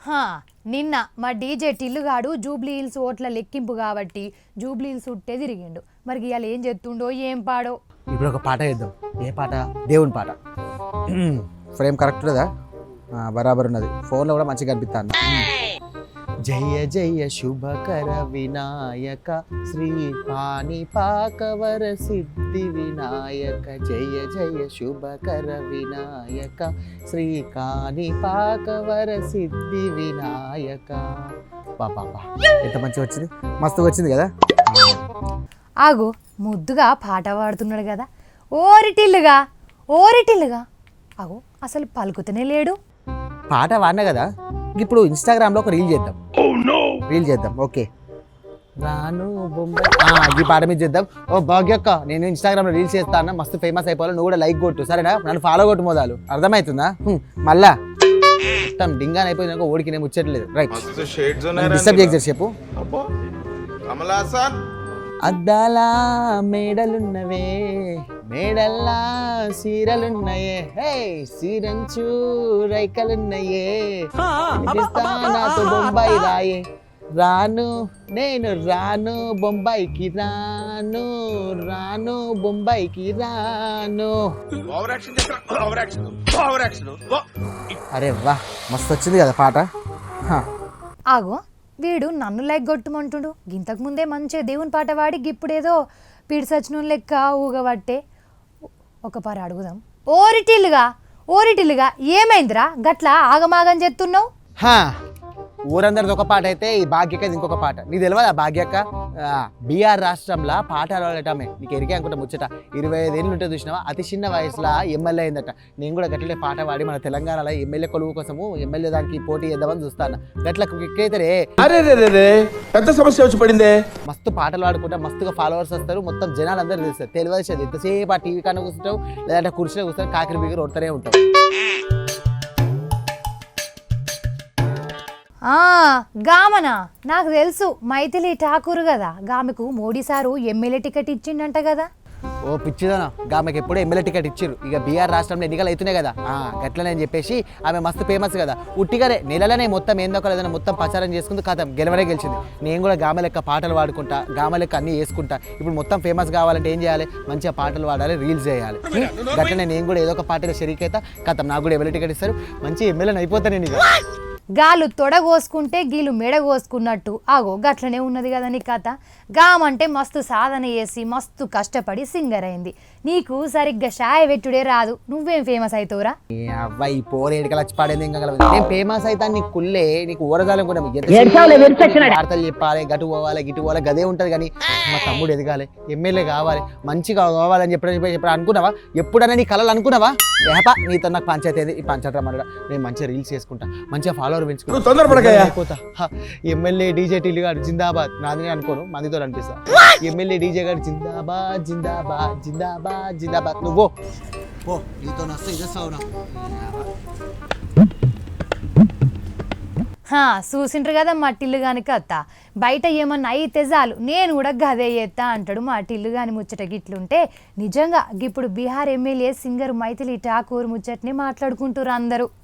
హా, నిన్న మా డీజే టిల్లుగాడు జూబ్లీ హిల్స్ ఓట్ల లెక్కింపు కాబట్టి జూబ్లీ హిల్స్ ఉట్టే తిరిగిండు. మరి ఇవాళ ఏం చేస్తుండో ఏం పాడో. ఇప్పుడు ఒక పాట వేద్దాం. ఏ పాట? దేవుని పాట. ఫ్రేమ్ కరెక్ట్ కదా? బరాబర్ ఉన్నది. ఫోన్లో కూడా మంచిగా కనిపిస్తాను. జయ జయ శుభకర వినాయక శ్రీ పాణిపాకవర సిద్ధి వినాయక జయ జయ శుభకర వినాయక శ్రీ కాణిపాకవర సిద్ధి వినాయక. పాపా ఎంత మంచిగా వచ్చింది, మస్తుగా వచ్చింది కదా. ఆగు, ముద్దుగా పాట పాడుతున్నాడు కదా. ఓరిటిల్లుగా ఓరిటిల్లుగా. ఆగు, అసలు పలుకుతూనే లేడు. పాట వాడినా కదా. ఇప్పుడు ఇన్స్టాగ్రామ్లో ఒక రీల్ చేద్దాం. ఓకే, రాను బొంబాయి ఈ పాట మీద చేద్దాం. ఓ భాగ్యక్క, నేను ఇన్స్టాగ్రామ్లో రీల్స్ చేస్తాను, మస్తు ఫేమస్ అయిపోవాలి. నువ్వు కూడా లైక్ కొట్టు, సరేనా? నన్ను ఫాలో కొట్టు మొదలు. అర్థమవుతుందా? మళ్ళా మొత్తం డింగాన్ అయిపోయింది. ఓడికి నేను ముచ్చట్లేదు. రైట్, డిస్టర్బ్ చేయకు చెప్పు. అద్దాల మేడలున్నవే, మేడల్లా సీరలున్నాయే, హే సీరంచు రైకలున్నాయే, నాతో బొంబాయి రాయే. రాను నేను రాను బొంబాయికి రాను, రాను బొంబాయికి రాను. అరే వా, మస్తు వచ్చింది కదా పాట. ఆగు, వీడు నన్ను లైక్ కొట్టుమంటుడు. ఇంతకు ముందే మంచిగా దేవుని పాట వాడి ఇప్పుడేదో పీడి సచిన లెక్క ఊగబట్టే. ఒక పార అడుగుదాం. ఓరిటిల్లుగా ఏమైందిరా గట్లా ఆగమాగం చేస్తున్నావు? ఊరందరిది ఒక పాట అయితే ఈ భాగ్యక్కది ఇంకొక పాట. నీకు తెలియదా భాగ్యక్క? బీహార్ రాష్ట్రంలో పాట అడగటమే. నీకు ఎరికే అనుకుంటా ముచ్చట. 25 ఏళ్ళు ఉంటే చూసినావా, అతి చిన్న వయసులో ఎమ్మెల్యే అయిందట. నేను కూడా గట్లనే పాట పాడి మన తెలంగాణలో ఎమ్మెల్యే కొలువు కోసము ఎమ్మెల్యే దానికి పోటీ చేద్దామని చూస్తాను. గట్ల ఎక్కైతే పెద్ద సమస్య వచ్చి పడిందే. మస్తు పాటలు పాడుకుంటా, మస్తుగా ఫాలోవర్స్ వస్తారు, మొత్తం జనాలు అందరూ తెలుస్తారు. తెలియదు ఎంతసేపు ఆ టీవీ కన్నా కూర్చుంటావు, లేదంటే కుర్చీలో కూర్చొని కాకిరి బిగిరి కొడుతూనే ఉంటావు. గామనా, నాకు తెలుసు, మైథిలి ఠాకూర్ కదా. గామెకు మోడీ సారు ఎమ్మెల్యే టికెట్ ఇచ్చిండంట కదా. ఓ పిచ్చిదనా, ఆమెకు ఎప్పుడూ ఎమ్మెల్యే టికెట్ ఇచ్చారు. ఇక బీహార్ రాష్ట్రంలో ఎన్నికలు అవుతున్నాయి కదా, గట్లనే అని చెప్పేసి ఆమె మస్తు ఫేమస్ కదా. ఉట్టిగానే నెలలనే మొత్తం ఏందొక లేదని మొత్తం ప్రచారం చేసుకుంటూ కథం గెలిచింది. నేను కూడా గామె లెక్క పాటలు పాడుకుంటా, గామె లెక్క అన్నీ వేసుకుంటా. ఇప్పుడు మొత్తం ఫేమస్ కావాలంటే ఏం చేయాలి? మంచిగా పాటలు పాడాలి, రీల్స్ చేయాలి. గట్లనే నేను కూడా ఏదో ఒక పార్టీలో షరీక్ అవుతా, కథం నాకు కూడా ఎమ్మెల్యే టికెట్ ఇస్తారు, మంచి ఎమ్మెల్యేని అయిపోతాను నేను. ఇక గాలు తొడగోసుకుంటే గీలు మెడగోసుకున్నట్టు. ఆగో గట్లనే ఉన్నది కదా నీ కథ. గామంటే మస్తు సాధన చేసి మస్తు కష్టపడి సింగర్ అయింది. నీకు సరిగ్గా షాయ పెట్టుడే రాదు, నువ్వేం ఫేమస్ అవుతావురా? అబ్బాయి పోరు ఎడకలు వచ్చి పాడేది. ఇంకా నేను ఫేమస్ అవుతాను నీకు కుల్లే, నీకు ఊరదాలం కూడా వార్తలు చెప్పాలి, గటు పోవాలి గిటు పోవాలి, గదే ఉంటుంది. కానీ మా తమ్ముడు ఎదగాలి, ఎమ్మెల్యే కావాలి, మంచిగా కావాలని చెప్పడం అనుకున్నావా? ఎప్పుడైనా నీ కళలు అనుకున్నావా? ఏపా నీతో నాకు పంచాయతీ ఏది? ఈ పంచాయతీ రమ్మన్నాడు. నేను మంచిగా రీల్స్ చేసుకుంటా, మంచిగా ఫాలోవర్ పెంచుకుంటా. ఎమ్మెల్యే డీజే టిల్లుగాడు జిందాబాద్ నాది అనుకోను, మందితో అనిపిస్తా. ఎమ్మెల్యే డీజే గారు జిందాబాద్ జిందాబాద్ జిందాబాద్ జిందాబాద్. నువ్వు పో, నీతో నస్తే ఇదేస్తావు. చూసిండ్రు కదా మా టిల్లు గాని కథ. బయట ఏమన్నా అయితే చాలు నేను కూడా గదే చేస్తా అంటాడు మా టిల్లు గాని ముచ్చట. గిట్లుంటే నిజంగా ఇప్పుడు బీహార్ ఎమ్మెల్యే సింగర్ మైథిలి ఠాకూర్ ముచ్చట్ని మాట్లాడుకుంటారు అందరూ.